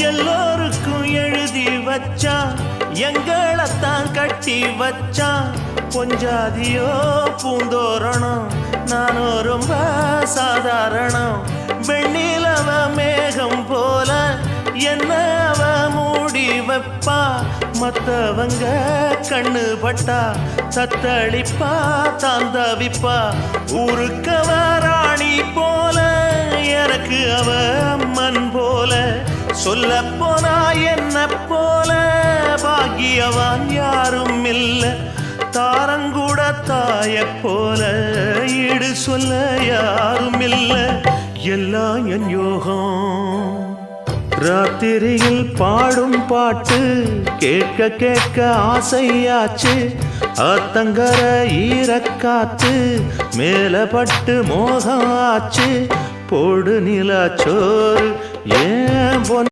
எல்லோருக்கும் எழுதி வச்சான், எங்களைத்தான் கட்டி வச்சான். பொஞ்சாதியோ பூந்தோரணம், நானோ ரொம்ப சாதாரணம். வெண்ணிலவ மேகம் போல என்ன அவ மூடி வைப்பா. மத்தவங்க கண்ணு பட்டா தத்தளிப்பா தாந்தவிப்பா. ஊருக்கவ ராணி போல, எனக்கு அவ அம்மன் போல. சொல்ல போனா என்ன போல பாக்கியவான் யாரும் இல்ல. தாரங்கூட தாய போல ஈடு சொல்ல யாரும் இல்ல. எல்லாம் என் யோகம். ராத்திரியில் பாடும் பாட்டு கேட்க கேட்க ஆசையாச்சு. ஆத்தங்கர ஈரக்காத்து மேலப்பட்டு மோகம் ஆச்சு. போடு நிலா சோறு ஏன்